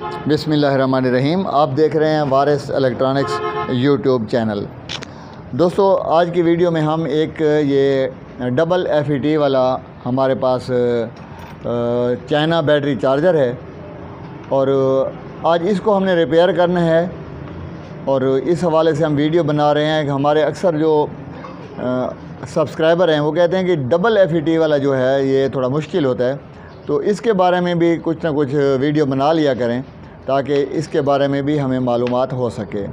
बिस्मिल्लाहिर्रहमानिर्रहीम। आप देख रहे हैं वारिस इलेक्ट्रॉनिक्स यूट्यूब चैनल। दोस्तों, आज की वीडियो में हम एक ये डबल FET वाला हमारे पास चाइना बैटरी चार्जर है और आज इसको हमने रिपेयर करना है और इस हवाले से हम वीडियो बना रहे हैं कि हमारे अक्सर जो सब्सक्राइबर हैं वो कहते हैं कि डबल FET वाला जो है ये थोड़ा मुश्किल होता है, तो इसके बारे में भी कुछ ना कुछ वीडियो बना लिया करें ताकि इसके बारे में भी हमें मालूमात हो सके।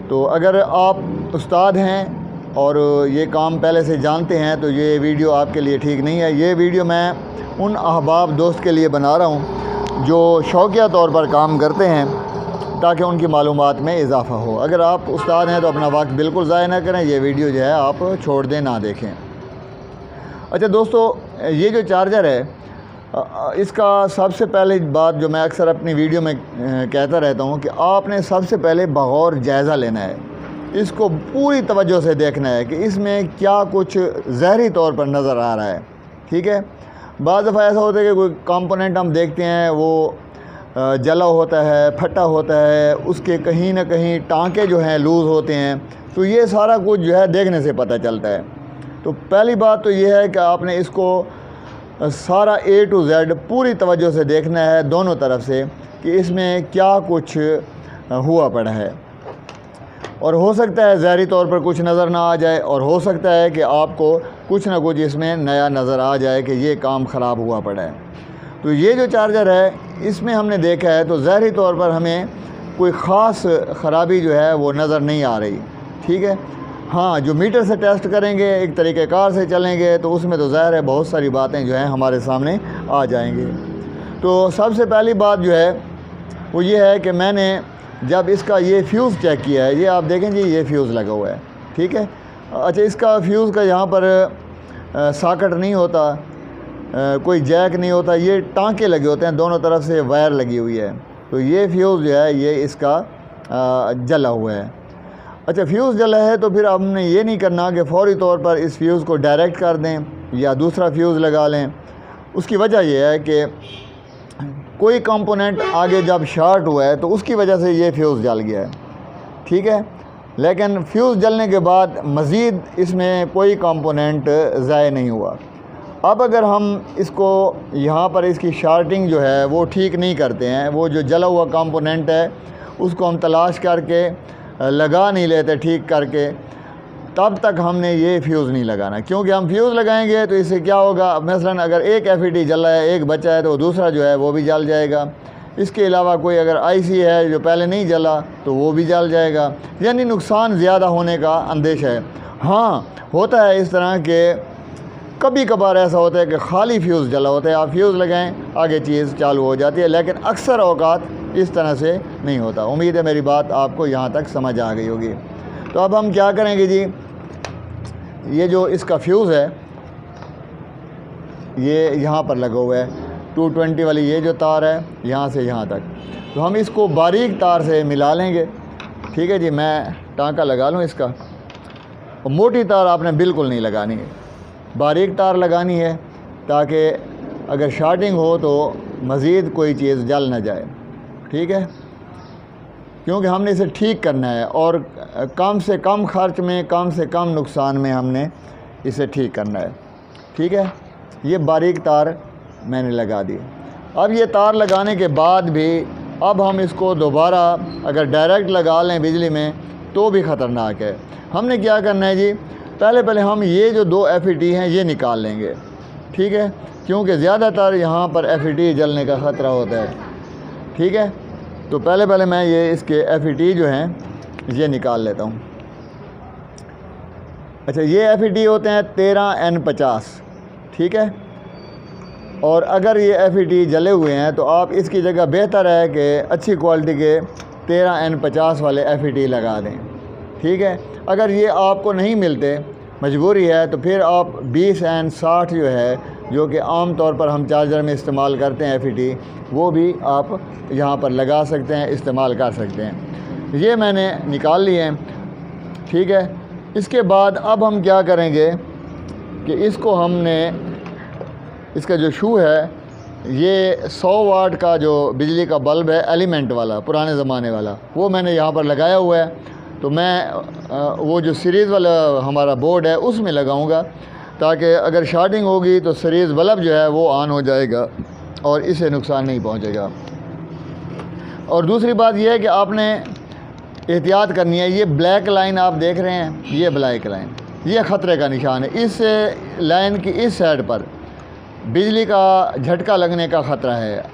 तो अगर आप उस्ताद हैं और ये काम पहले से जानते हैं तो ये वीडियो आपके लिए ठीक नहीं है। ये वीडियो मैं उन अहबाब दोस्त के लिए बना रहा हूँ जो शौकिया तौर पर काम करते हैं ताकि उनकी मालूमात में इजाफ़ा हो। अगर आप उस्ताद हैं तो अपना वक्त बिल्कुल ज़ाया ना करें, ये वीडियो जो है आप छोड़ दें, ना देखें। अच्छा दोस्तों, ये जो चार्जर है इसका सबसे पहले बात जो मैं अक्सर अपनी वीडियो में कहता रहता हूँ कि आपने सबसे पहले बगौर जायज़ा लेना है, इसको पूरी तवज्जो से देखना है कि इसमें क्या कुछ ज़हरी तौर पर नज़र आ रहा है। ठीक है, बाज़ दफ़ा ऐसा होता है कि कोई कंपोनेंट हम देखते हैं वो जला होता है, फटा होता है, उसके कहीं ना कहीं टांके जो हैं लूज़ होते हैं, तो ये सारा कुछ जो है देखने से पता चलता है। तो पहली बात तो ये है कि आपने इसको सारा A to Z पूरी तवज्जो से देखना है दोनों तरफ से कि इसमें क्या कुछ हुआ पड़ा है। और हो सकता है ज़ाहिरी तौर पर कुछ नज़र ना आ जाए और हो सकता है कि आपको कुछ ना कुछ इसमें नया नज़र आ जाए कि ये काम ख़राब हुआ पड़ा है। तो ये जो चार्जर है इसमें हमने देखा है तो ज़ाहिरी तौर पर हमें कोई ख़ास ख़राबी जो है वो नज़र नहीं आ रही। ठीक है, हाँ, जो मीटर से टेस्ट करेंगे, एक तरीक़ेकार से चलेंगे तो उसमें तो ज़ाहिर है बहुत सारी बातें जो हैं हमारे सामने आ जाएंगी। तो सबसे पहली बात जो है वो ये है कि मैंने जब इसका ये फ्यूज़ चेक किया है, ये आप देखें जी, ये फ्यूज़ लगा हुआ है। ठीक है, अच्छा, इसका फ्यूज़ का यहाँ पर सॉकेट नहीं होता, कोई जैक नहीं होता, ये टांके लगे होते हैं, दोनों तरफ से वायर लगी हुई है। तो ये फ्यूज़ जो है ये इसका जला हुआ है। अच्छा, फ्यूज़ जला है तो फिर हमने ये नहीं करना कि फ़ौरी तौर पर इस फ्यूज़ को डायरेक्ट कर दें या दूसरा फ्यूज़ लगा लें। उसकी वजह यह है कि कोई कंपोनेंट आगे जब शॉर्ट हुआ है तो उसकी वजह से ये फ्यूज़ जल गया है। ठीक है, लेकिन फ्यूज़ जलने के बाद मज़ीद इसमें कोई कंपोनेंट ज़ाय नहीं हुआ। अब अगर हम इसको यहाँ पर इसकी शार्टिंग जो है वो ठीक नहीं करते हैं, वो जो जला हुआ कंपोनेंट है उसको हम तलाश करके लगा नहीं लेते ठीक करके, तब तक हमने ये फ्यूज़ नहीं लगाना। क्योंकि हम फ्यूज़ लगाएंगे तो इससे क्या होगा, मसलन अगर एक FET जला है, एक बचा है, तो दूसरा जो है वो भी जल जाएगा। इसके अलावा कोई अगर IC है जो पहले नहीं जला तो वो भी जल जाएगा, यानी नुकसान ज़्यादा होने का अंदेशा है। हाँ, होता है इस तरह के कभी कभार ऐसा होता है कि खाली फ्यूज़ जला होता है, आप फ्यूज़ लगाएं आगे चीज़ चालू हो जाती है, लेकिन अक्सर औकात इस तरह से नहीं होता। उम्मीद है मेरी बात आपको यहाँ तक समझ आ गई होगी। तो अब हम क्या करेंगे जी, ये जो इसका फ्यूज़ है ये यहाँ पर लगा हुआ है, 220 वाली ये जो तार है यहाँ से यहाँ तक, तो हम इसको बारीक तार से मिला लेंगे। ठीक है जी, मैं टांका लगा लूँ इसका। और मोटी तार आपने बिल्कुल नहीं लगानी है, बारीक तार लगानी है ताकि अगर शॉर्टिंग हो तो मज़ीद कोई चीज़ जल ना जाए। ठीक है, क्योंकि हमने इसे ठीक करना है और कम से कम खर्च में, कम से कम नुकसान में हमने इसे ठीक करना है। ठीक है, ये बारीक तार मैंने लगा दी। अब ये तार लगाने के बाद भी अब हम इसको दोबारा अगर डायरेक्ट लगा लें बिजली में तो भी ख़तरनाक है। हमने क्या करना है जी, पहले हम ये जो 2 FET हैं ये निकाल लेंगे। ठीक है, क्योंकि ज़्यादातर यहाँ पर FET जलने का ख़तरा होता है। ठीक है, तो पहले मैं ये इसके FET जो हैं ये निकाल लेता हूँ। अच्छा, ये FET होते हैं 13N50। ठीक है, और अगर ये FET जले हुए हैं तो आप इसकी जगह बेहतर है कि अच्छी क्वालिटी के 13N50 वाले FET लगा दें। ठीक है, अगर ये आपको नहीं मिलते, मजबूरी है, तो फिर आप 20N60 जो है, जो कि आम तौर पर हम चार्जर में इस्तेमाल करते हैं FET, वो भी आप यहाँ पर लगा सकते हैं, इस्तेमाल कर सकते हैं। ये मैंने निकाल लिए हैं। ठीक है, इसके बाद अब हम क्या करेंगे कि इसको हमने, इसका जो शू है ये 100 वाट का जो बिजली का बल्ब है एलिमेंट वाला, पुराने ज़माने वाला, वो मैंने यहाँ पर लगाया हुआ है। तो मैं वो जो सीरीज़ वाला हमारा बोर्ड है उसमें लगाऊंगा, ताकि अगर शॉर्टिंग होगी तो सीरीज़ बल्ब जो है वो ऑन हो जाएगा और इसे नुकसान नहीं पहुँचेगा। और दूसरी बात यह है कि आपने एहतियात करनी है। ये ब्लैक लाइन आप देख रहे हैं, ये ब्लैक लाइन, ये ख़तरे का निशान है। इस लाइन की इस साइड पर बिजली का झटका लगने का ख़तरा है।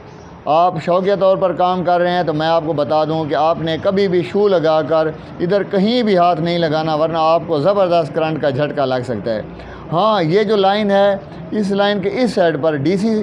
आप शौकिया तौर पर काम कर रहे हैं तो मैं आपको बता दूं कि आपने कभी भी शू लगाकर इधर कहीं भी हाथ नहीं लगाना, वरना आपको ज़बरदस्त करंट का झटका लग सकता है। हाँ, ये जो लाइन है, इस लाइन के इस साइड पर डीसी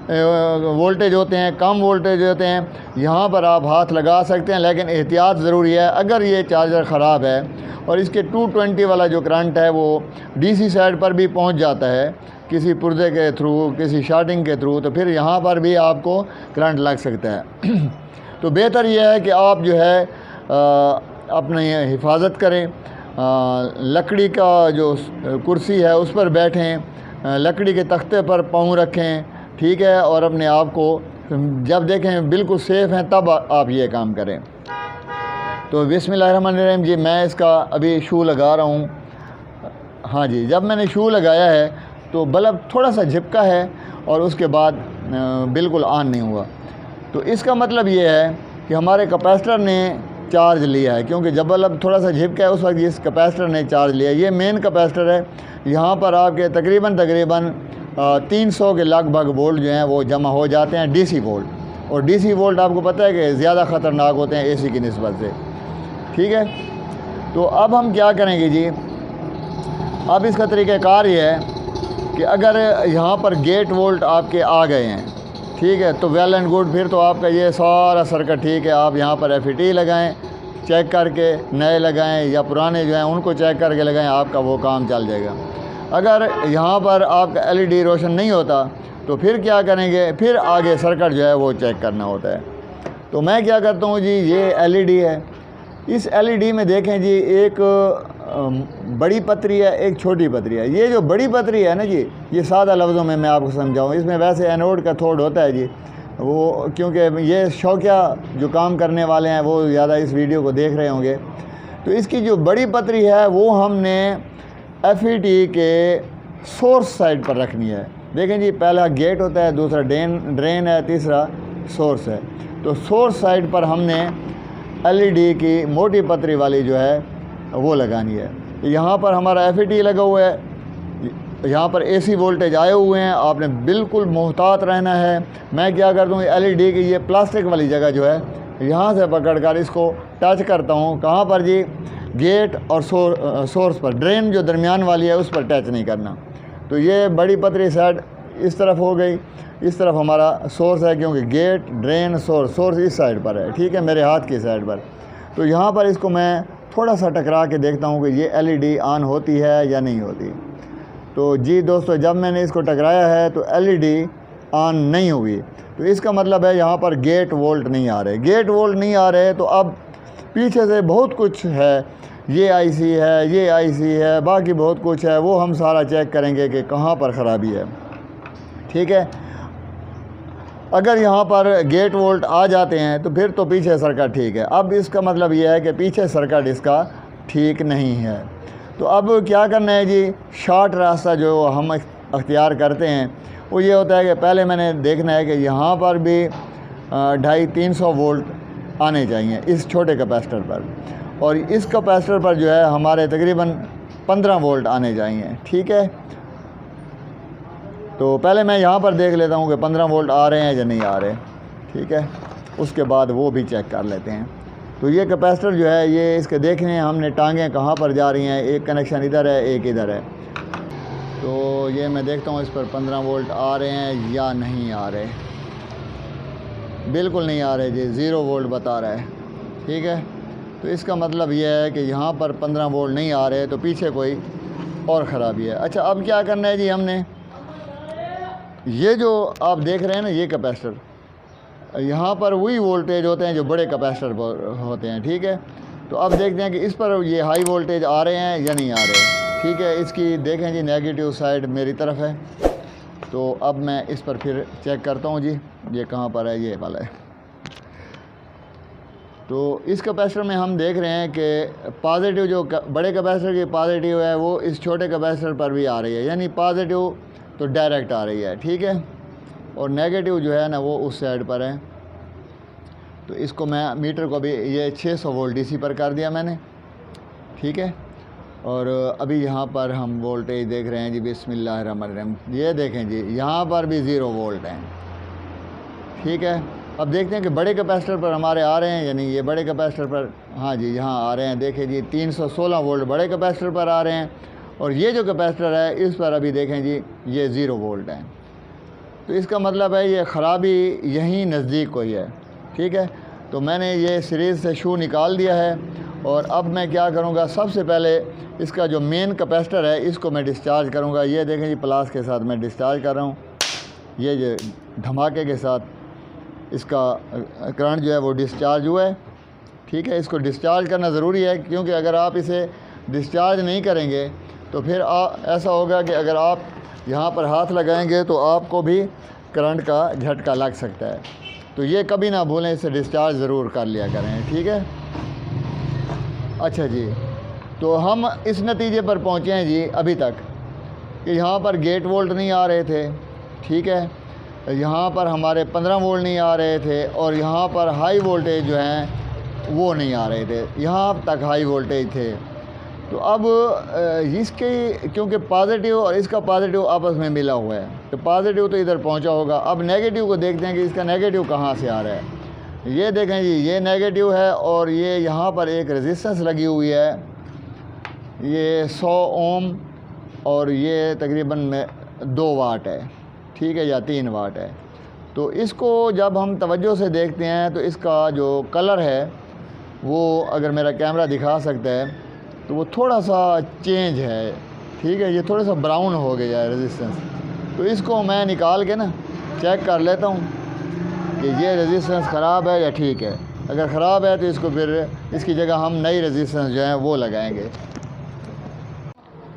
वोल्टेज होते हैं, कम वोल्टेज होते हैं, यहाँ पर आप हाथ लगा सकते हैं, लेकिन एहतियात ज़रूरी है। अगर ये चार्जर ख़राब है और इसके 220 वाला जो करंट है वो डीसी साइड पर भी पहुँच जाता है किसी पुर्जे के थ्रू, किसी शॉर्टिंग के थ्रू, तो फिर यहाँ पर भी आपको करंट लग सकता है। तो बेहतर यह है कि आप जो है अपनी हिफाजत करें। लकड़ी का जो कुर्सी है उस पर बैठें, लकड़ी के तख्ते पर पाँव रखें, ठीक है, और अपने आप को जब देखें बिल्कुल सेफ़ हैं तब आप ये काम करें। तो बिस्मिल्लाहिर्रहमानिर्रहीम जी, मैं इसका अभी शू लगा रहा हूँ। हाँ जी, जब मैंने शू लगाया है तो बल्ब थोड़ा सा झिपका है और उसके बाद बिल्कुल ऑन नहीं हुआ। तो इसका मतलब ये है कि हमारे कैपेसिटर ने चार्ज लिया है, क्योंकि जब बल्ब थोड़ा सा झिपका है उस वक्त इस कैपेसिटर ने चार्ज लिया। ये मेन कैपेसिटर है, यहाँ पर आपके तकरीबन 300 के लगभग वोल्ट जो हैं वो जमा हो जाते हैं, डीसी वोल्ट। और डीसी वोल्ट आपको पता है कि ज़्यादा ख़तरनाक होते हैं एसी की निस्बत से, ठीक है। तो अब हम क्या करेंगे जी, अब इसका तरीक़ाकार ये है कि अगर यहाँ पर गेट वोल्ट आपके आ गए हैं, ठीक है, तो वेल एंड गुड, फिर तो आपका ये सारा सर्किट ठीक है। आप यहाँ पर FET लगाएं, चेक करके नए लगाएं, या पुराने जो हैं उनको चेक करके लगाएं, आपका वो काम चल जाएगा। अगर यहाँ पर आपका LED रोशन नहीं होता तो फिर क्या करेंगे, फिर आगे सर्किट जो है वो चेक करना होता है। तो मैं क्या करता हूँ जी, ये LED है, इस LED में देखें जी एक बड़ी पतरी है, एक छोटी पतरी है। ये जो बड़ी पतरी है ना जी, ये सादा लफ्ज़ों में मैं आपको समझाऊँ, इसमें वैसे एनोड का थोड़ होता है जी, वो क्योंकि ये शौकिया जो काम करने वाले हैं वो ज़्यादा इस वीडियो को देख रहे होंगे। तो इसकी जो बड़ी पतरी है वो हमने FET के सोर्स साइड पर रखनी है। देखें जी, पहला गेट होता है, दूसरा ड्रेन है, तीसरा सोर्स है। तो सोर्स साइड पर हमने LED की मोटी पतरी वाली जो है वो लगानी है। यहाँ पर हमारा FET लगा हुआ है, यहाँ पर AC वोल्टेज आए हुए हैं, आपने बिल्कुल मोहतात रहना है। मैं क्या करता हूँ, LED की ये प्लास्टिक वाली जगह जो है यहाँ से पकड़कर इसको टच करता हूँ। कहाँ पर जी, गेट और सोर्स पर, ड्रेन जो दरमियान वाली है उस पर टच नहीं करना। तो ये बड़ी पतरी साइड इस तरफ हो गई, इस तरफ हमारा सोर्स है, क्योंकि गेट, ड्रेन, सोर्स इस साइड पर है, ठीक है, मेरे हाथ की साइड पर। तो यहाँ पर इसको मैं थोड़ा सा टकरा के देखता हूँ कि ये LED ऑन होती है या नहीं होती। तो जी दोस्तों, जब मैंने इसको टकराया है तो LED ऑन नहीं हुई, तो इसका मतलब है यहाँ पर गेट वोल्ट नहीं आ रहे। गेट वोल्ट नहीं आ रहे तो अब पीछे से बहुत कुछ है, ये IC है, ये IC है, बाकी बहुत कुछ है, वो हम सारा चेक करेंगे कि कहाँ पर ख़राबी है, ठीक है। अगर यहाँ पर गेट वोल्ट आ जाते हैं तो फिर तो पीछे सर्किट ठीक है। अब इसका मतलब ये है कि पीछे सर्किट इसका ठीक नहीं है। तो अब क्या करना है जी, शॉर्ट रास्ता जो हम अख्तियार करते हैं वो ये होता है कि पहले मैंने देखना है कि यहाँ पर भी 250-300 वोल्ट आने चाहिए इस छोटे कैपेसिटर पर, और इस कैपेसिटर पर जो है हमारे तकरीबन 15 वोल्ट आने चाहिए, ठीक है। तो पहले मैं यहाँ पर देख लेता हूँ कि 15 वोल्ट आ रहे हैं या नहीं आ रहे, ठीक है, उसके बाद वो भी चेक कर लेते हैं। तो ये कैपेसिटर जो है ये इसके देखने हैं हमने टांगें कहाँ पर जा रही हैं, एक कनेक्शन इधर है, एक इधर है। तो ये मैं देखता हूँ इस पर 15 वोल्ट आ रहे हैं या नहीं आ रहे। बिल्कुल नहीं आ रहे जी, 0 वोल्ट बता रहा है, ठीक है। तो इसका मतलब ये है कि यहाँ पर 15 वोल्ट नहीं आ रहे, तो पीछे कोई और ख़राबी है। अच्छा, अब क्या करना है जी, हमने ये जो आप देख रहे हैं ना, ये कैपेसिटर, यहाँ पर वही वोल्टेज होते हैं जो बड़े कैपेसिटर पर होते हैं, ठीक है। तो अब देखते हैं कि इस पर ये हाई वोल्टेज आ रहे हैं या नहीं आ रहे, ठीक है। इसकी देखें जी, नेगेटिव साइड मेरी तरफ है, तो अब मैं इस पर फिर चेक करता हूँ जी, ये कहाँ पर है, ये वाला है। तो इस कैपेसिटर में हम देख रहे हैं कि पॉजिटिव जो बड़े कैपेसिटर की पॉजिटिव है वो इस छोटे कैपेसिटर पर भी आ रही है, यानी पॉजिटिव तो डायरेक्ट आ रही है, ठीक है, और नेगेटिव जो है ना वो उस साइड पर है। तो इसको मैं मीटर को भी ये 600 वोल्ट डीसी पर कर दिया मैंने, ठीक है। और अभी यहाँ पर हम वोल्टेज देख रहे हैं जी, बिस्मिल्लाहिर्रहमानिर्रहीम, ये देखें जी यहाँ पर भी 0 वोल्ट हैं, ठीक है। अब देखते हैं कि बड़े कैपेसिटर पर हमारे आ रहे हैं, यानी ये बड़े कैपेसिटर पर, हाँ जी यहाँ आ रहे हैं, देखें जी 316 वोल्ट बड़े कैपेसिटर पर आ रहे हैं, और ये जो कैपेसिटर है इस पर अभी देखें जी ये 0 वोल्ट हैं। तो इसका मतलब है ये ख़राबी यहीं नज़दीक कोई है, ठीक है। तो मैंने ये सीरीज़ से शू निकाल दिया है, और अब मैं क्या करूँगा, सबसे पहले इसका जो मेन कैपेसिटर है इसको मैं डिस्चार्ज करूँगा। ये देखें जी प्लास के साथ मैं डिस्चार्ज कर रहा हूँ, ये जो धमाके के साथ इसका करंट जो है वो डिस्चार्ज हुआ है, ठीक है। इसको डिस्चार्ज करना ज़रूरी है, क्योंकि अगर आप इसे डिस्चार्ज नहीं करेंगे तो फिर ऐसा होगा कि अगर आप यहाँ पर हाथ लगाएंगे तो आपको भी करंट का झटका लग सकता है। तो ये कभी ना भूलें, इसे डिस्चार्ज ज़रूर कर लिया करें, ठीक है। अच्छा जी, तो हम इस नतीजे पर पहुँचे हैं जी अभी तक कि यहाँ पर गेट वोल्ट नहीं आ रहे थे, ठीक है, यहाँ पर हमारे 15 वोल्ट नहीं आ रहे थे, और यहाँ पर हाई वोल्टेज जो हैं वो नहीं आ रहे थे, यहाँ तक हाई वोल्टेज थे। तो अब इसके क्योंकि पॉजिटिव और इसका पॉजिटिव आपस में मिला हुआ है, तो पॉजिटिव तो इधर पहुंचा होगा। अब नेगेटिव को देखते हैं कि इसका नेगेटिव कहां से आ रहा है। ये देखें जी ये नेगेटिव है, और ये यहाँ पर एक रेजिस्टेंस लगी हुई है, ये 100 ओम, और ये तकरीबन 2 वाट है, ठीक है, या 3 वाट है। तो इसको जब हम तवज्जो से देखते हैं तो इसका जो कलर है वो, अगर मेरा कैमरा दिखा सकता है तो वो थोड़ा सा चेंज है, ठीक है, ये थोड़ा सा ब्राउन हो गया है रेजिस्टेंस। तो इसको मैं निकाल के ना चेक कर लेता हूँ कि ये रेजिस्टेंस ख़राब है या ठीक है। अगर ख़राब है तो इसको फिर इसकी जगह हम नई रेजिस्टेंस जो है वो लगाएंगे।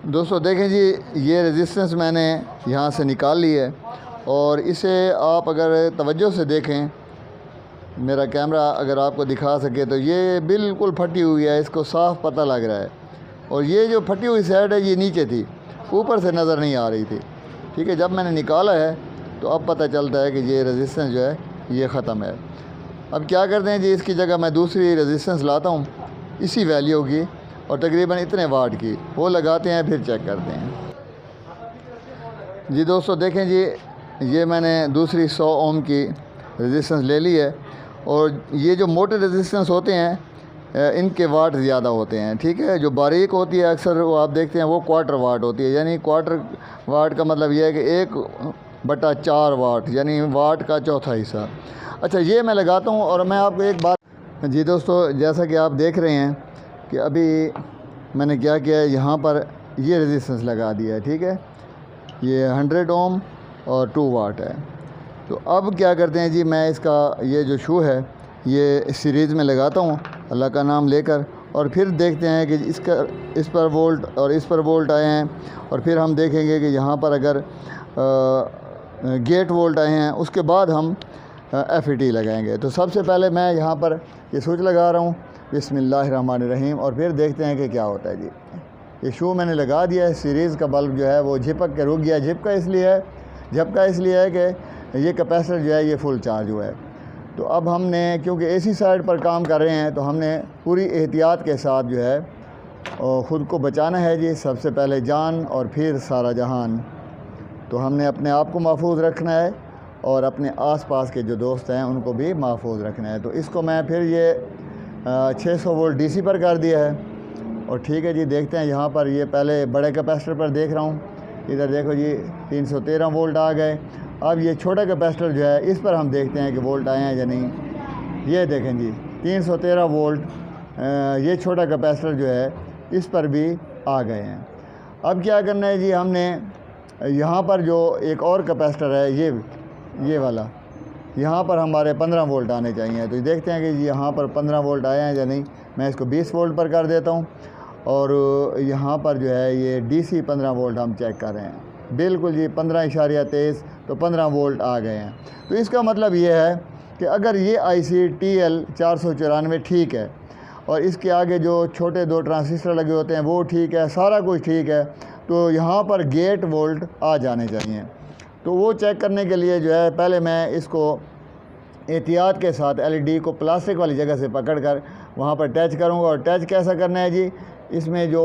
दोस्तों देखें जी ये रेजिस्टेंस मैंने यहाँ से निकाल ली है, और इसे आप अगर तवज्जो से देखें, मेरा कैमरा अगर आपको दिखा सके तो ये बिल्कुल फटी हुई है, इसको साफ़ पता लग रहा है। और ये जो फटी हुई साइड है ये नीचे थी, ऊपर से नज़र नहीं आ रही थी, ठीक है। जब मैंने निकाला है तो अब पता चलता है कि ये रेजिस्टेंस जो है ये ख़त्म है। अब क्या करते हैं जी, इसकी जगह मैं दूसरी रेजिस्टेंस लाता हूँ इसी वैल्यू की, और तकरीबन इतने वाट की, वो लगाते हैं, फिर चेक करते हैं जी। दोस्तों देखें जी ये मैंने दूसरी 100 ओम की रेजिस्टेंस ले ली है, और ये जो मोटे रेजिस्टेंस होते हैं इनके वाट ज़्यादा होते हैं, ठीक है। जो बारीक होती है अक्सर वो आप देखते हैं वो क्वार्टर वाट होती है, यानी क्वार्टर वाट का मतलब ये है कि 1/4 वाट, यानी वाट का चौथा हिस्सा। अच्छा ये मैं लगाता हूँ, और मैं आपको एक बात जी दोस्तों, जैसा कि आप देख रहे हैं कि अभी मैंने क्या किया है, यहाँ पर ये रेजिस्टेंस लगा दिया है, ठीक है, ये 100 ओम और 2 वाट है। तो अब क्या करते हैं जी, मैं इसका ये जो शू है ये सीरीज़ में लगाता हूँ अल्लाह का नाम लेकर, और फिर देखते हैं कि इस पर वोल्ट और इस पर वोल्ट आए हैं, और फिर हम देखेंगे कि यहाँ पर अगर गेट वोल्ट आए हैं उसके बाद हम FET लगाएंगे। तो सबसे पहले मैं यहाँ पर ये स्विच लगा रहा हूँ, बिस्मिल्लाहिर्रहमानिर्रहीम, और फिर देखते हैं कि क्या होता है जी। ये शू मैंने लगा दिया है, सीरीज़ का बल्ब जो है वो झिपक के रुक गया। झपका इसलिए है कि ये कैपेसिटर जो है ये फुल चार्ज हुआ है। तो अब हमने क्योंकि AC साइड पर काम कर रहे हैं तो हमने पूरी एहतियात के साथ जो है ख़ुद को बचाना है जी। सबसे पहले जान और फिर सारा जहान। तो हमने अपने आप को महफूज रखना है और अपने आसपास के जो दोस्त हैं उनको भी महफूज रखना है। तो इसको मैं फिर ये 600 वोल्ट DC पर कर दिया है, और ठीक है जी। देखते हैं यहाँ पर ये पहले बड़े कैपेसिटर पर देख रहा हूँ, इधर देखो जी 313 वोल्ट आ गए। अब ये छोटा कैपेसिटर जो है इस पर हम देखते हैं कि वोल्ट आए हैं या नहीं। ये देखें जी 313 वोल्ट, ये छोटा कैपेसिटर जो है इस पर भी आ गए हैं। अब क्या करना है जी, हमने यहाँ पर जो एक और कैपेसिटर है ये वाला, यहाँ पर हमारे 15 वोल्ट आने चाहिए। तो देखते हैं कि यहाँ पर 15 वोल्ट आए हैं या नहीं। मैं इसको 20 वोल्ट पर कर देता हूँ, और यहाँ पर जो है ये DC 15 वोल्ट हम चेक कर रहे हैं। बिल्कुल जी 15.23, तो 15 वोल्ट आ गए हैं। तो इसका मतलब ये है कि अगर ये IC TL494 ठीक है और इसके आगे जो छोटे 2 ट्रांजिस्टर लगे होते हैं वो ठीक है, सारा कुछ ठीक है, तो यहाँ पर गेट वोल्ट आ जाने चाहिए। तो वो चेक करने के लिए जो है पहले मैं इसको एहतियात के साथ LED को प्लास्टिक वाली जगह से पकड़कर वहाँ पर टच करूँगा। और टच कैसा करना है जी, इसमें जो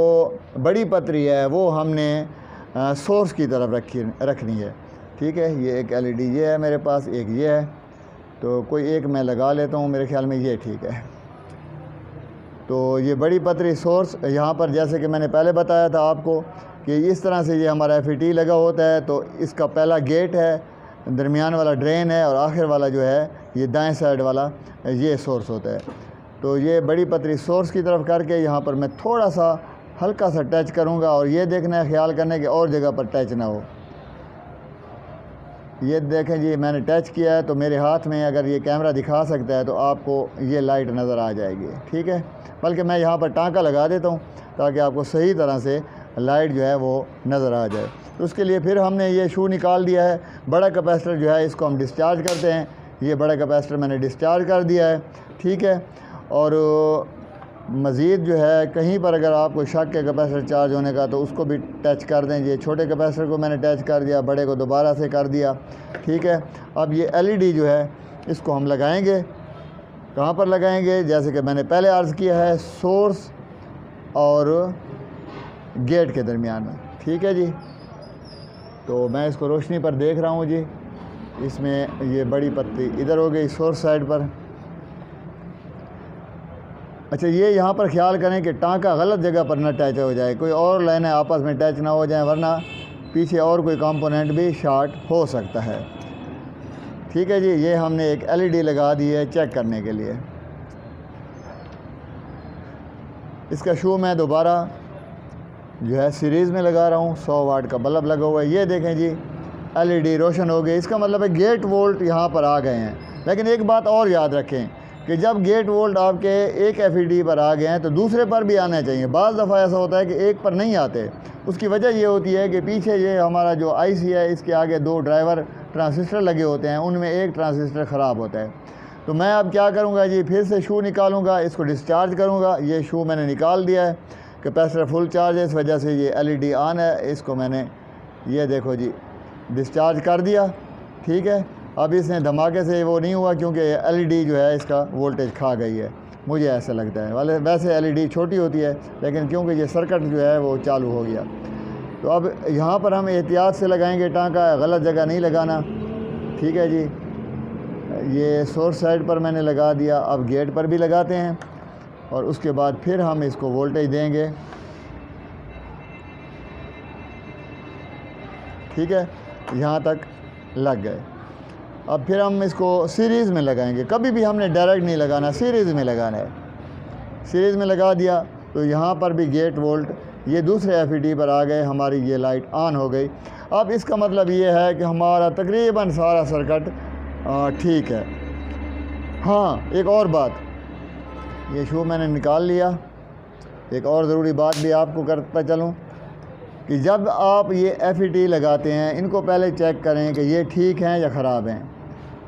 बड़ी पतरी है वो हमने सोर्स की तरफ रखनी है। ठीक है, ये एक LED ये है मेरे पास, एक ये है, तो कोई एक मैं लगा लेता हूँ, मेरे ख्याल में ये ठीक है। तो ये बड़ी पतरी सोर्स यहाँ पर, जैसे कि मैंने पहले बताया था आपको कि इस तरह से ये हमारा FET लगा होता है। तो इसका पहला गेट है, दरमियान वाला ड्रेन है और आखिर वाला जो है ये दाएं साइड वाला ये सोर्स होता है। तो ये बड़ी पतरी सोर्स की तरफ करके यहाँ पर मैं थोड़ा सा हल्का सा टच करूँगा और ये देखना है, ख्याल करने के और जगह पर टच ना हो। ये देखें जी मैंने टच किया है, तो मेरे हाथ में अगर ये कैमरा दिखा सकता है तो आपको ये लाइट नज़र आ जाएगी। ठीक है, बल्कि मैं यहाँ पर टाँका लगा देता हूँ ताकि आपको सही तरह से लाइट जो है वो नज़र आ जाए। तो उसके लिए फिर हमने ये शू निकाल दिया है। बड़ा कैपेसिटर जो है इसको हम डिस्चार्ज करते हैं। ये बड़ा कैपेसिटर मैंने डिस्चार्ज कर दिया है। ठीक है, और मज़ीद जो है कहीं पर अगर आपको शक है कैपेसिटर चार्ज होने का तो उसको भी टच कर दें। ये छोटे कैपेसिटर को मैंने टच कर दिया, बड़े को दोबारा से कर दिया। ठीक है, अब ये LED जो है इसको हम लगाएंगे। कहाँ पर लगाएंगे, जैसे कि मैंने पहले अर्ज़ किया है, सोर्स और गेट के दरमियान में। ठीक है जी, तो मैं इसको रोशनी पर देख रहा हूँ जी। इसमें ये बड़ी पत्ती इधर हो गई सोर्स साइड पर। अच्छा, ये यहाँ पर ख्याल करें कि टाँका गलत जगह पर ना टच हो जाए, कोई और लाइनें आपस में टच ना हो जाए, वरना पीछे और कोई कंपोनेंट भी शॉर्ट हो सकता है। ठीक है जी, ये हमने एक LED लगा दी है चेक करने के लिए। इसका शू मैं दोबारा जो है सीरीज़ में लगा रहा हूँ। 100 वाट का बल्ब लगा हुआ है। ये देखें जी LED रोशन हो गई। इसका मतलब है गेट वोल्ट यहाँ पर आ गए हैं। लेकिन एक बात और याद रखें कि जब गेट वोल्ट आपके एक FET पर आ गए हैं तो दूसरे पर भी आना चाहिए। बाज़ दफ़ा ऐसा होता है कि एक पर नहीं आते। उसकी वजह ये होती है कि पीछे ये हमारा जो IC है इसके आगे 2 ड्राइवर ट्रांजिस्टर लगे होते हैं, उनमें एक ट्रांजिस्टर ख़राब होता है। तो मैं अब क्या करूँगा जी, फिर से शू निकालूँगा, इसको डिस्चार्ज करूँगा। ये शू मैंने निकाल दिया है, कैपेसिटर फुल चार्ज है, इस वजह से ये LED ऑन है। इसको मैंने ये देखो जी डिस्चार्ज कर दिया। ठीक है, अब इसने धमाके से वो नहीं हुआ क्योंकि LED जो है इसका वोल्टेज खा गई है, मुझे ऐसा लगता है। वैसे LED छोटी होती है, लेकिन क्योंकि ये सर्किट जो है वो चालू हो गया। तो अब यहाँ पर हम एहतियात से लगाएंगे टाँका, गलत जगह नहीं लगाना। ठीक है जी, ये सोर्स साइड पर मैंने लगा दिया। अब गेट पर भी लगाते हैं और उसके बाद फिर हम इसको वोल्टेज देंगे। ठीक है, यहाँ तक लग गए। अब फिर हम इसको सीरीज़ में लगाएंगे। कभी भी हमने डायरेक्ट नहीं लगाना, सीरीज़ में लगाना है। सीरीज़ में लगा दिया तो यहाँ पर भी गेट वोल्ट ये दूसरे FET पर आ गए, हमारी ये लाइट ऑन हो गई। अब इसका मतलब ये है कि हमारा तकरीबन सारा सर्किट ठीक है। हाँ, एक और बात, ये शू मैंने निकाल लिया। एक और ज़रूरी बात भी आपको करता चलूँ कि जब आप ये FET लगाते हैं, इनको पहले चेक करें कि ये ठीक हैं या ख़राब हैं।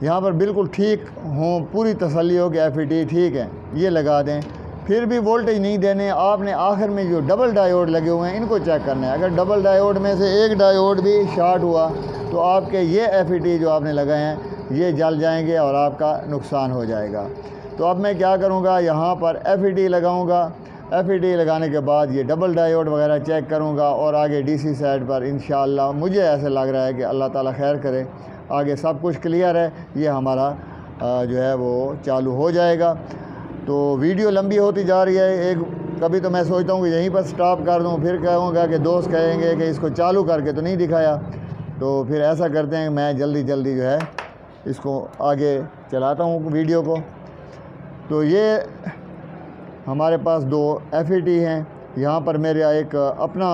यहाँ पर बिल्कुल ठीक हों, पूरी तसल्ली हो कि FET ठीक है, ये लगा दें। फिर भी वोल्टेज नहीं देने, आपने आखिर में जो डबल डायोड लगे हुए हैं इनको चेक करना है। अगर डबल डायोड में से एक डायोड भी शॉर्ट हुआ तो आपके ये FET जो आपने लगाए हैं ये जल जाएंगे और आपका नुकसान हो जाएगा। तो अब मैं क्या करूँगा, यहाँ पर FET लगाऊँगा। FET लगाने के बाद ये डबल डायोड वगैरह चेक करूँगा और आगे DC साइड पर इंशाअल्लाह मुझे ऐसे लग रहा है कि अल्लाह ताला खैर करे, आगे सब कुछ क्लियर है, ये हमारा जो है वो चालू हो जाएगा। तो वीडियो लंबी होती जा रही है। कभी तो मैं सोचता हूँ कि यहीं पर स्टॉप कर दूँ, फिर कहूँगा कि दोस्त कहेंगे कि इसको चालू करके तो नहीं दिखाया। तो फिर ऐसा करते हैं, मैं जल्दी जो है इसको आगे चलाता हूँ वीडियो को। तो ये हमारे पास 2 FET हैं। यहाँ पर मेरे एक अपना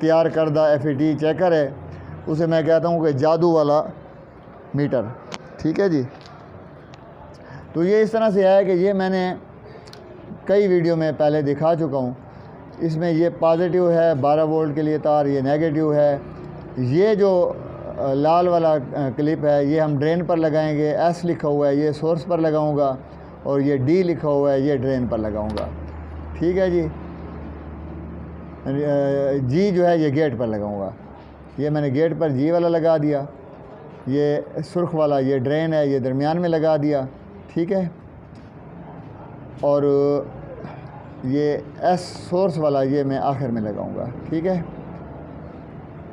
तैयार करदा FET चेकर है, उसे मैं कहता हूँ कि जादू वाला मीटर। ठीक है जी, तो ये इस तरह से है कि ये मैंने कई वीडियो में पहले दिखा चुका हूँ। इसमें ये पॉजिटिव है 12 वोल्ट के लिए तार, ये नेगेटिव है ये जो लाल वाला क्लिप है ये हम ड्रेन पर लगाएंगे, एस लिखा हुआ है ये सोर्स पर लगाऊंगा, और ये डी लिखा हुआ है ये ड्रेन पर लगाऊंगा। ठीक है जी। जी जो है ये गेट पर लगाऊंगा। ये मैंने गेट पर जी वाला लगा दिया, ये सुर्ख वाला ये ड्रेन है ये दरमियान में लगा दिया। ठीक है। और ये एस सोर्स वाला ये मैं आखिर में लगाऊंगा। ठीक है।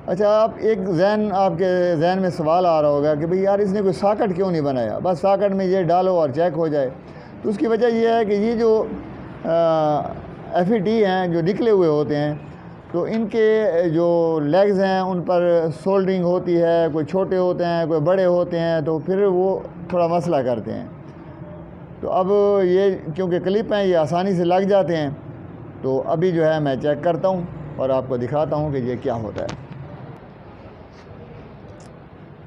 अच्छा, आप आपके जहन में सवाल आ रहा होगा कि भाई यार इसने कोई साकट क्यों नहीं बनाया, बस साकट में ये डालो और चेक हो जाए। तो उसकी वजह यह है कि ये जो FET हैं जो निकले हुए होते हैं, तो इनके जो लेग्स हैं उन पर सोल्डरिंग होती है, कोई छोटे होते हैं कोई बड़े होते हैं, तो फिर वो थोड़ा मसला करते हैं। तो अब ये क्योंकि क्लिप हैं ये आसानी से लग जाते हैं, तो अभी जो है मैं चेक करता हूँ और आपको दिखाता हूँ कि ये क्या होता है।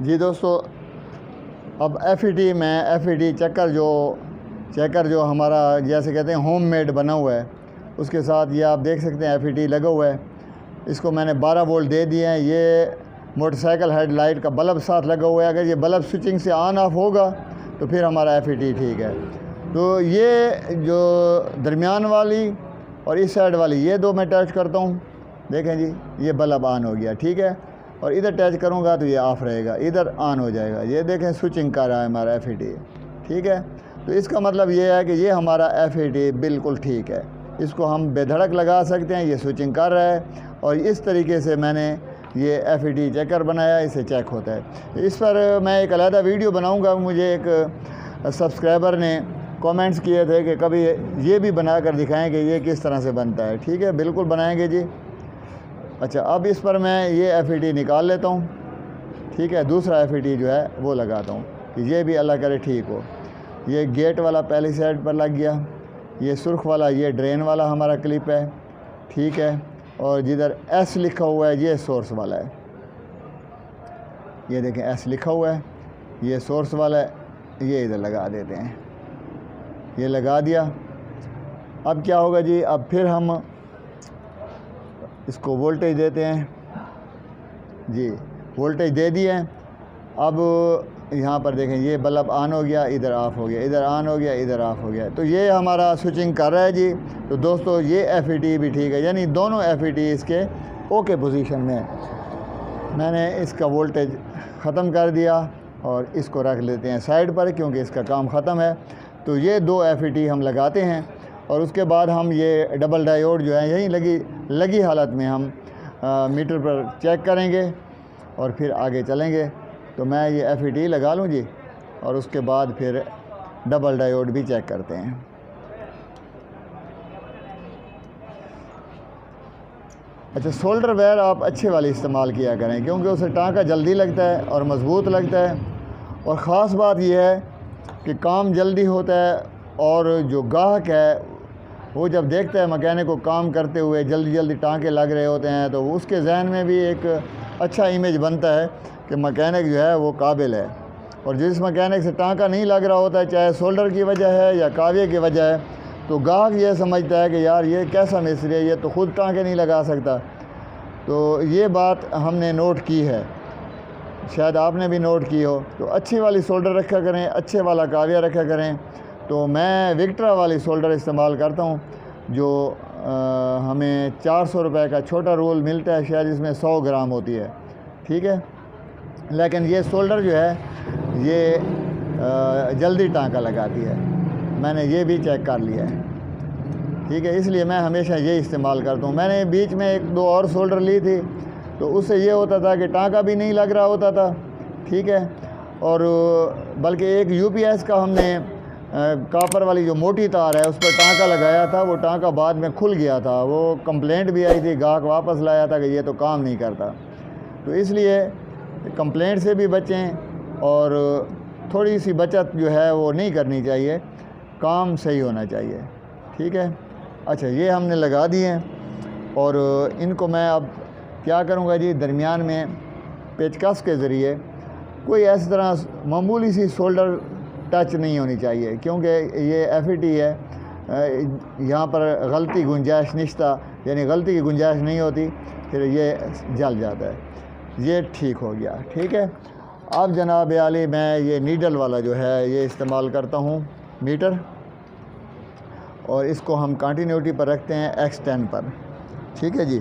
जी दोस्तों, अब FET चेकर जो हमारा जैसे कहते हैं होम मेड बना हुआ है, उसके साथ ये आप देख सकते हैं FET लगा हुआ है। इसको मैंने 12 वोल्ट दे दिए हैं। ये मोटरसाइकिल हेडलाइट का बल्ब साथ लगा हुआ है। अगर ये बल्ब स्विचिंग से ऑन ऑफ होगा तो फिर हमारा FET ठीक है। तो ये जो दरमियान वाली और इस साइड वाली ये दो मैं टच करता हूँ, देखें जी ये बल्ब ऑन हो गया। ठीक है। और इधर टच करूँगा तो ये ऑफ़ रहेगा, इधर ऑन हो जाएगा। ये देखें स्विचिंग कर रहा है हमारा FET। ठीक है। तो इसका मतलब ये है कि ये हमारा FET बिल्कुल ठीक है, इसको हम बेधड़क लगा सकते हैं, ये स्विचिंग कर रहा है। और इस तरीके से मैंने ये FET चेकर बनाया, इसे चेक होता है। इस पर मैं एक अलहदा वीडियो बनाऊंगा। मुझे एक सब्सक्राइबर ने कमेंट्स किए थे कि कभी ये भी बना कर दिखाएँ कि ये किस तरह से बनता है। ठीक है, बिल्कुल बनाएंगे जी। अच्छा, अब इस पर मैं ये FET निकाल लेता हूँ। ठीक है, दूसरा FET जो है वो लगाता हूँ कि ये भी अल्लाह करे ठीक हो। ये गेट वाला पहली साइड पर लग गया, ये सुर्ख वाला ये ड्रेन वाला हमारा क्लिप है। ठीक है। और जिधर S लिखा हुआ है ये सोर्स वाला है, ये देखें S लिखा हुआ है, ये सोर्स वाला है, ये इधर लगा देते हैं। ये लगा दिया। अब क्या होगा जी, अब फिर हम इसको वोल्टेज देते हैं जी, वोल्टेज दे दिए। अब यहाँ पर देखें ये बल्ब ऑन हो गया, इधर ऑफ़ हो गया, इधर ऑन हो गया, इधर ऑफ़ हो गया। तो ये हमारा स्विचिंग कर रहा है जी। तो दोस्तों ये FET भी ठीक है, यानी दोनों FET इसके ओके पोजीशन में है। मैंने इसका वोल्टेज ख़त्म कर दिया और इसको रख लेते हैं साइड पर क्योंकि इसका काम ख़त्म है। तो ये दो FET हम लगाते हैं और उसके बाद हम ये डबल डायोड जो है यहीं लगी हालत में हम मीटर पर चेक करेंगे और फिर आगे चलेंगे। तो मैं ये FET लगा लूँ जी और उसके बाद फिर डबल डायोड भी चेक करते हैं। अच्छा, सोल्डर वायर आप अच्छे वाली इस्तेमाल किया करें क्योंकि उसे टाँका जल्दी लगता है और मज़बूत लगता है। और ख़ास बात यह है कि काम जल्दी होता है और जो गाहक है वो जब देखता है मैकेनिक को काम करते हुए जल्दी टाँके लग रहे होते हैं तो उसके जहन में भी एक अच्छा इमेज बनता है कि मैकेनिक जो है वो काबिल है। और जिस मैकेनिक से टाँका नहीं लग रहा होता है, चाहे सोल्डर की वजह है या काविये की वजह है, तो गाहक ये समझता है कि यार ये कैसा मिस्त्री है, ये तो ख़ुद टाँके नहीं लगा सकता। तो ये बात हमने नोट की है, शायद आपने भी नोट की हो। तो अच्छी वाली सोल्डर रखा करें, अच्छे वाला काविया रखा करें। तो मैं विक्ट्रा वाली सोल्डर इस्तेमाल करता हूँ जो हमें 400 रुपये का छोटा रोल मिलता है, शायद इसमें 100 ग्राम होती है। ठीक है। लेकिन ये सोल्डर जो है ये जल्दी टाँका लगाती है, मैंने ये भी चेक कर लिया है। ठीक है, इसलिए मैं हमेशा ये इस्तेमाल करता हूँ। मैंने बीच में एक दो और सोल्डर ली थी तो उससे ये होता था कि टाँका भी नहीं लग रहा होता था। ठीक है। और बल्कि एक UPS का हमने कापर वाली जो मोटी तार है उस पर टाँका लगाया था, वो टाँका बाद में खुल गया था। वो कंप्लेंट भी आई थी, गाहक वापस लाया था कि ये तो काम नहीं करता। तो इसलिए कंप्लेंट से भी बचें और थोड़ी सी बचत जो है वो नहीं करनी चाहिए, काम सही होना चाहिए। ठीक है। अच्छा, ये हमने लगा दिए हैं और इनको मैं अब क्या करूँगा जी, दरमियान में पेचकस के ज़रिए कोई ऐसी तरह मामूली सी सोल्डर टच नहीं होनी चाहिए क्योंकि ये FET है, यहाँ पर गलती गुंजाइश निश्ता, यानी गलती की गुंजाइश नहीं होती, फिर ये जल जाता है। ये ठीक हो गया। ठीक है, अब जनाब आली मैं ये नीडल वाला जो है ये इस्तेमाल करता हूँ मीटर, और इसको हम कंटिन्यूटी पर रखते हैं X10 पर। ठीक है जी,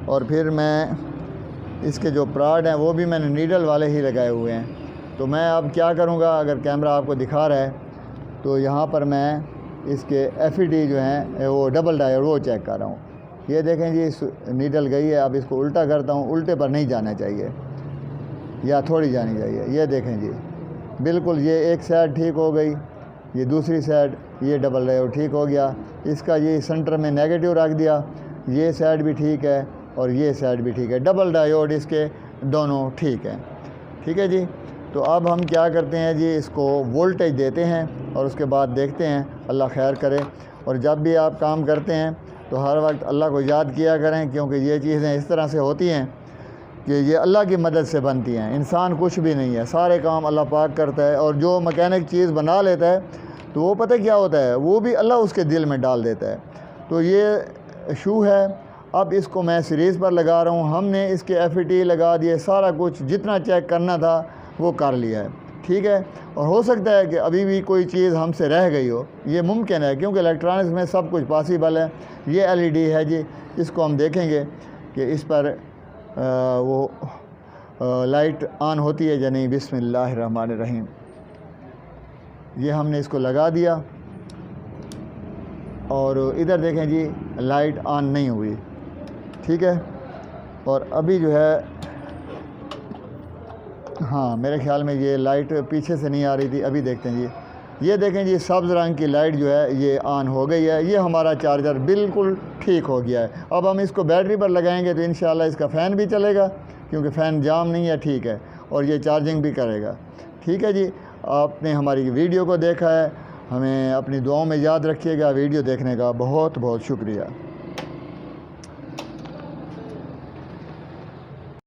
और फिर मैं इसके जो प्राड हैं वो भी मैंने नीडल वाले ही लगाए हुए हैं। तो मैं अब क्या करूँगा, अगर कैमरा आपको दिखा रहा है तो यहाँ पर मैं इसके FET जो हैं वो डबल डायोड वो चेक कर रहा हूँ। ये देखें जी, इस नीडल गई है। अब इसको उल्टा करता हूँ, उल्टे पर नहीं जाना चाहिए या थोड़ी जानी चाहिए। ये देखें जी, बिल्कुल ये एक साइड ठीक हो गई, ये दूसरी साइड ये डबल डायोड ठीक हो गया। इसका ये सेंटर में नेगेटिव रख दिया, ये साइड भी ठीक है और ये साइड भी ठीक है, डबल डायोड इसके दोनों ठीक हैं। ठीक है जी, तो अब हम क्या करते हैं जी, इसको वोल्टेज देते हैं और उसके बाद देखते हैं, अल्लाह खैर करे। और जब भी आप काम करते हैं तो हर वक्त अल्लाह को याद किया करें, क्योंकि ये चीज़ें इस तरह से होती हैं कि ये अल्लाह की मदद से बनती हैं। इंसान कुछ भी नहीं है, सारे काम अल्लाह पाक करता है। और जो मैकेनिक चीज़ बना लेता है तो वो पता क्या होता है, वो भी अल्लाह उसके दिल में डाल देता है। तो ये शू है, अब इसको मैं सीरीज़ पर लगा रहा हूँ। हमने इसके FET लगा दिए, सारा कुछ जितना चेक करना था वो कर लिया है। ठीक है, और हो सकता है कि अभी भी कोई चीज़ हमसे रह गई हो, ये मुमकिन है, क्योंकि इलेक्ट्रॉनिक्स में सब कुछ पॉसिबल है। ये LED है जी, इसको हम देखेंगे कि इस पर वो लाइट ऑन होती है या नहीं। बिस्मिल्लाहिर्रहमानिर्रहीम, ये हमने इसको लगा दिया और इधर देखें जी, लाइट ऑन नहीं हुई। ठीक है, और अभी जो है, हाँ मेरे ख्याल में ये लाइट पीछे से नहीं आ रही थी, अभी देखते हैं जी। ये देखें जी, सब्ज़ रंग की लाइट जो है ये ऑन हो गई है। ये हमारा चार्जर बिल्कुल ठीक हो गया है। अब हम इसको बैटरी पर लगाएंगे तो इंशाल्लाह इसका फ़ैन भी चलेगा, क्योंकि फ़ैन जाम नहीं है। ठीक है, और ये चार्जिंग भी करेगा। ठीक है जी, आपने हमारी वीडियो को देखा है, हमें अपनी दुआओं में याद रखिएगा। वीडियो देखने का बहुत बहुत शुक्रिया।